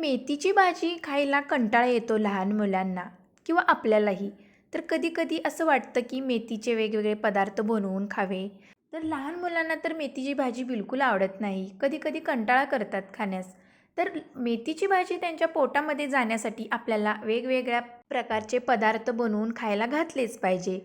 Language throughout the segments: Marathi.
मेथीची भाजी खायला कंटाळा येतो लहान मुलांना किंवा आपल्यालाही. तर कधी-कधी असं वाटतं की मेथीचे वेगवेगळे पदार्थ बनवून खावे. तर लहान मुलांना तर मेथीची भाजी बिलकुल आवडत नाही. कधी-कधी कंटाळा करतात खाण्यास. तर मेथीची भाजी त्यांच्या पोटामध्ये जाण्यासाठी आपल्याला वेगवेगळ्या प्रकारचे पदार्थ बनवून खायला घातलेच पाहिजे.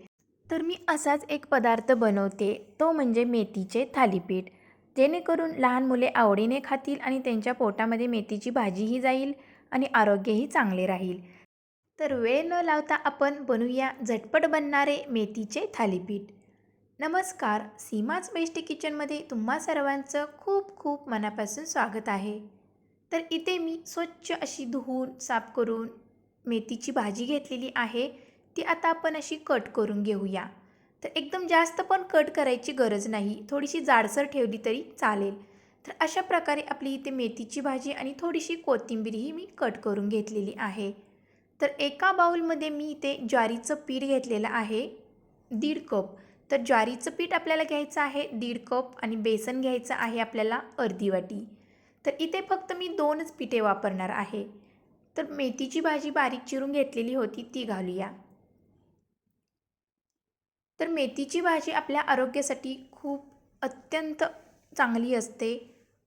तर मी असाच एक पदार्थ बनवते, तो म्हणजे मेथीचे थालीपीठ. जेणेकरून लहान मुले आवडीने खातील आणि त्यांच्या पोटामध्ये मेथीची भाजीही जाईल आणि आरोग्यही चांगले राहील. तर वेळ न लावता आपण बनवूया झटपट बनणारे मेथीचे थालीपीठ. नमस्कार, सीमाच बेस्ट किचनमध्ये तुम्हा सर्वांचं खूप खूप मनापासून स्वागत आहे. तर इथे मी स्वच्छ अशी धुवून साफ करून मेथीची भाजी घेतलेली आहे. ती आता आपण अशी कट करून घेऊया. तर एकदम जास्त पण कट करायची गरज नाही, थोडीशी जाडसर ठेवली तरी चालेल. तर अशा प्रकारे आपली इथे मेथीची भाजी आणि थोडीशी कोथिंबीरही मी कट करून घेतलेली आहे. तर एका बाउलमध्ये मी इथे ज्वारीचं पीठ घेतलेलं आहे 1.5 कप. तर ज्वारीचं पीठ आपल्याला घ्यायचं आहे 1.5 कप आणि बेसन घ्यायचं आहे आपल्याला अर्धी वाटी. तर इथे फक्त मी 2च पिठे वापरणार आहे. तर मेथीची भाजी बारीक चिरून घेतलेली होती ती घालूया. तर मेथीची भाजी आपल्या आरोग्यासाठी खूप अत्यंत चांगली असते.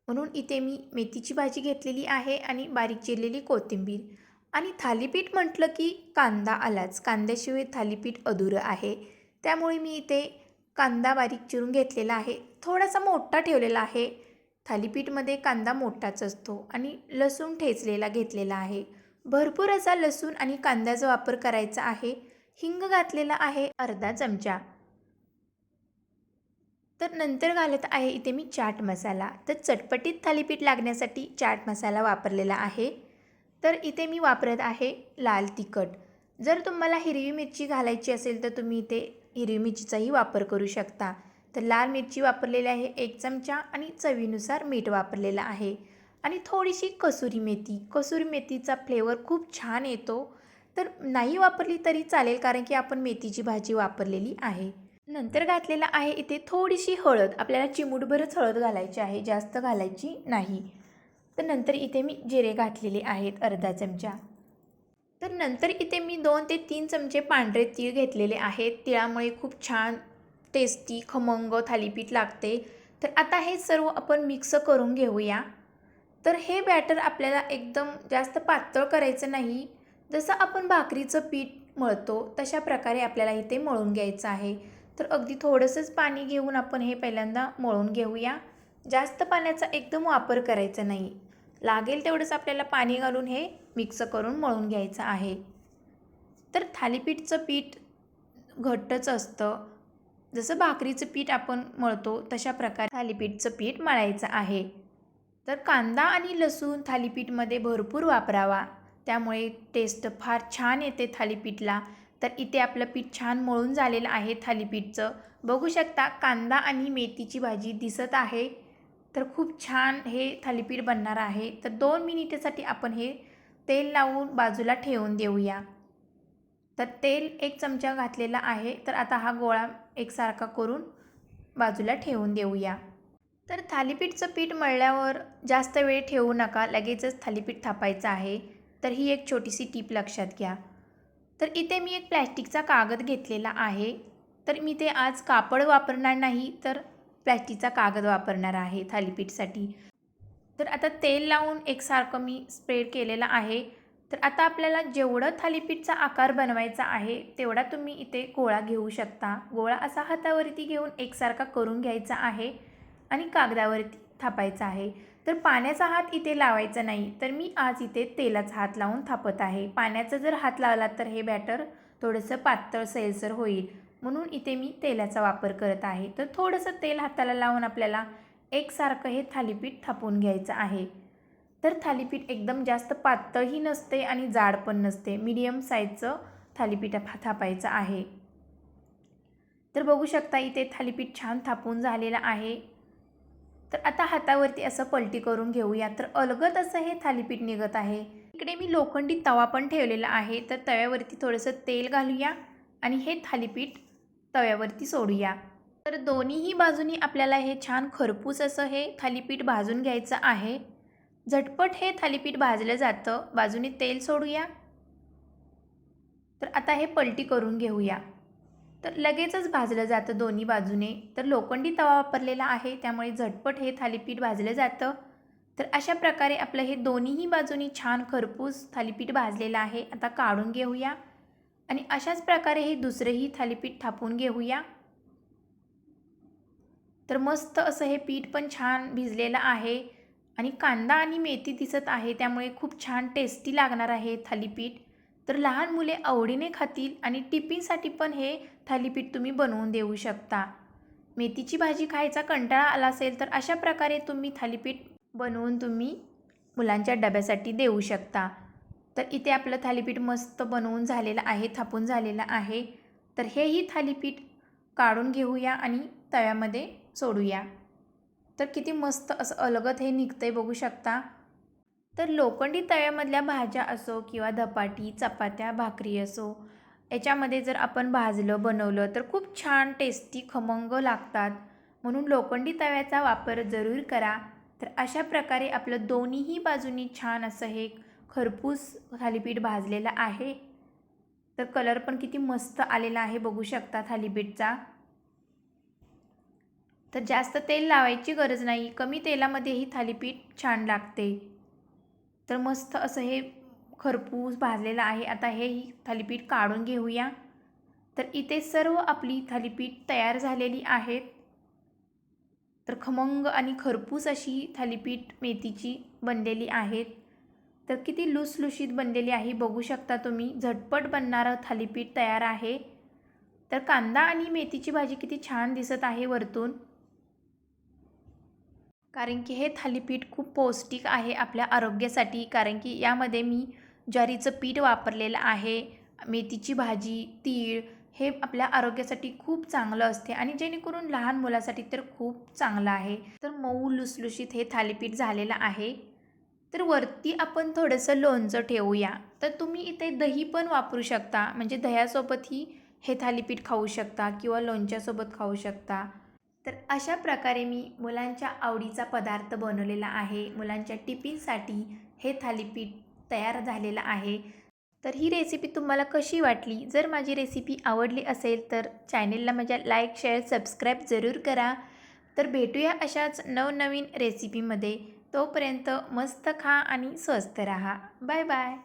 म्हणून इथे मी मेथीची भाजी घेतलेली आहे आणि बारीक चिरलेली कोथिंबीर. आणि थालीपीठ म्हटलं की कांदा आलाच. कांद्याशिवाय थालीपीठ अधुरं आहे. त्यामुळे मी इथे कांदा बारीक चिरून घेतलेला आहे. थोडासा मोठा ठेवलेला आहे. थालीपीठमध्ये कांदा मोठाच असतो आणि लसूण ठेचलेला घेतलेला आहे. भरपूर असा लसूण आणि कांद्याचा वापर करायचा आहे. हिंग घातलेला आहे अर्धा चमचा. तर नंतर घालत आहे इथे मी चाट मसाला. तर चटपटीत थालीपीठ लागण्यासाठी चाट मसाला वापरलेला आहे. तर इथे मी वापरत आहे लाल तिखट. जर तुम्हाला हिरवी मिरची घालायची असेल तर तुम्ही इथे हिरवी मिरचीचाही वापर करू शकता. तर लाल मिरची वापरलेली आहे 1 चमचा आणि चवीनुसार मीठ वापरलेलं आहे. आणि थोडीशी कसुरी मेथी. कसुरी मेथीचा फ्लेवर खूप छान येतो. तर नाही वापरली तरी चालेल, कारण की आपण मेथीची भाजी वापरलेली आहे. नंतर घातलेला आहे इथे थोडीशी हळद. आपल्याला चिमूटभरच हळद घालायची आहे, जास्त घालायची नाही. तर नंतर इथे मी जिरे घातलेले आहेत अर्धा चमचा. तर नंतर इथे मी 2 ते 3 चमचे पांढरे तीळ घेतलेले आहेत. तिळामुळे खूप छान टेस्टी खमंग थालीपीठ लागते. तर आता हे सर्व आपण मिक्स करून घेऊया. तर हे बॅटर आपल्याला एकदम जास्त पातळ करायचं नाही. जसं आपण भाकरीचं पीठ मळतो तशा प्रकारे आपल्याला इथे मळून घ्यायचं आहे. तर अगदी थोडंसंच पाणी घेऊन आपण हे पहिल्यांदा मळून घेऊया. जास्त पाण्याचा एकदम वापर करायचा नाही. लागेल तेवढंच आपल्याला पाणी घालून हे मिक्स करून मळून घ्यायचं आहे. तर थालीपीठचं पीठ घट्टच असतं. जसं भाकरीचं पीठ आपण मळतो तशा प्रकारे थालीपीठचं पीठ मळायचं आहे. तर कांदा आणि लसूण थालीपीठमध्ये भरपूर वापरावा. त्यामुळे टेस्ट फार छान येते थालीपीठला. तर इथे आपलं पीठ छान मळून झालेलं आहे थालीपीठचं. बघू शकता कांदा आणि मेथीची भाजी दिसत आहे. तर खूप छान हे थालीपीठ बनणार आहे. तर 2 मिनिटासाठी आपण हे तेल लावून बाजूला ठेवून देऊया. तर तेल 1 चमचा घातलेला आहे. तर आता हा गोळा एकसारखा करून बाजूला ठेवून देऊया. तर थालीपीठचं पीठ मळल्यावर जास्त वेळ ठेवू नका, लगेचच थालीपीठ थापायचं आहे. तर ही एक छोटीशी टीप लक्षात घ्या. तर इथे मी एक प्लॅस्टिकचा कागद घेतलेला आहे. तर मी ते आज कापड वापरणार नाही, तर प्लॅस्टिकचा कागद वापरणार आहे थालीपीठसाठी. तर आता तेल लावून एकसारखं मी स्प्रेड केलेलं आहे. तर आता आपल्याला जेवढं थालीपीठचा आकार बनवायचा आहे तेवढा तुम्ही इथे गोळा घेऊ शकता. गोळा असा हातावरती घेऊन एकसारखा करून घ्यायचा आहे आणि कागदावरती थापायचा आहे. तर पाण्याचा हात इथे लावायचा नाही. तर मी आज इथे तेलाचा हात लावून थापत आहे. पाण्याचा जर हात लावला तर हे बॅटर थोडंसं पातळ सैलसर होईल. म्हणून इथे मी तेलाचा वापर करत आहे. तर थोडंसं तेल हाताला लावून आपल्याला एकसारखं हे थालीपीठ थापून घ्यायचं आहे. तर थालीपीठ एकदम जास्त पातळही नसते आणि जाड पण नसते. मीडियम साईजचं थालीपीठ थापायचं आहे. तर बघू शकता इथे थालीपीठ छान थापून झालेलं आहे. तर आता हातावरती असं पलटी करून घेऊया. तर अलगद असं हे थालीपीठ निघत आहे. इकडे मी लोखंडी तवा पण ठेवलेला आहे. तर तव्यावरती थोडंसं तेल घालूया आणि हे थालीपीठ तव्यावरती सोडूया. तर दोन्हीही बाजूनी आपल्याला हे छान खरपूस असं हे थालीपीठ भाजून घ्यायचं आहे. झटपट हे थालीपीठ भाजलं जातं. बाजूने तेल सोडूया. तर आता हे पलटी करून घेऊया. तर लगेचच भाजलं जातं दोन्ही बाजूने. तर लोखंडी तवा वापरलेला आहे, त्यामुळे झटपट हे थालीपीठ भाजलं जातं. तर अशा प्रकारे आपलं हे दोन्हीही बाजूनी छान खरपूस थालीपीठ भाजलेलं आहे. आता काढून घेऊया आणि अशाच प्रकारे हे दुसरेही थालीपीठ थापून घेऊया. तर मस्त असं हे पीठ पण छान भिजलेलं आहे आणि कांदा आणि मेथी दिसत आहे, त्यामुळे खूप छान टेस्टी लागणार आहे थालीपीठ. तर लहान मुले आवडीने खातील आणि टिफिनसाठी पण हे थालीपीठ तुम्ही बनवून देऊ शकता. मेथीची भाजी खायचा कंटाळा आला असेल तर अशा प्रकारे तुम्ही थालीपीठ बनवून तुम्ही मुलांच्या डब्यासाठी देऊ शकता. तर इथे आपलं थालीपीठ मस्त बनवून झालेलं आहे, थापून झालेलं आहे. तर हेही थालीपीठ काढून घेऊया आणि तव्यामध्ये सोडूया. तर किती मस्त असं अलगद हे निघतंय बघू शकता. तर लोखंडी तव्यामधल्या भाज्या असो किंवा धपाटी, चपात्या, भाकरी असो, याच्यामध्ये जर आपण भाजलं, बनवलं तर खूप छान टेस्टी खमंग लागतात. म्हणून लोखंडी तव्याचा वापर जरूर करा. तर अशा प्रकारे आपलं दोन्हीही बाजूनी छान असं हे खरपूस थालीपीठ भाजलेलं आहे. तर कलर पण किती मस्त आलेला आहे बघू शकता थालीपीठचा. तर जास्त तेल लावायची गरज नाही, कमी तेलामध्येही थालीपीठ छान लागते. तर मस्त असं हे खरपूस भाजलेलं आहे. आता हेही थालीपीठ काढून घेऊया. तर इथे सर्व आपली थालीपीठ तयार झालेली आहेत. तर खमंग आणि खरपूस अशी थालीपीठ मेथीची बनलेली आहेत. तर किती लुसलुशीत बनलेली आहे बघू शकता तुम्ही. झटपट बनणारं थालीपीठ तयार आहे. तर कांदा आणि मेथीची भाजी किती छान दिसत आहे वरतून. कारण की हे थालीपीठ खूप पौष्टिक आहे आपल्या आरोग्यासाठी. कारण की यामध्ये मी ज्वारीचं पीठ वापरलेलं आहे. मेथीची भाजी, तीळ हे आपल्या आरोग्यासाठी खूप चांगलं असते आणि जेणेकरून लहान मुलासाठी तर खूप चांगलं आहे. तर मऊ लुसलुशीत हे थालीपीठ झालेलं आहे. तर वरती आपण थोडंसं लोणचं ठेवूया. तर तुम्ही इथे दही पण वापरू शकता. म्हणजे दह्यासोबतही हे थालीपीठ खाऊ शकता किंवा लोणच्यासोबत खाऊ शकता. तर अशा प्रकारे मी मुलांच्या आवडीचा पदार्थ बनवलेला आहे. मुलांच्या टिफिनसाठी हे थालीपीठ तयार झालेलं आहे. तर ही रेसिपी तुम्हाला कशी वाटली? जर माझी रेसिपी आवडली असेल तर चॅनेलला माझ्या लाईक, शेअर, सबस्क्राईब जरूर करा. तर भेटूया अशाच नवनवीन रेसिपीमध्ये. तोपर्यंत मस्त खा आणि स्वस्त राहा. Bye bye.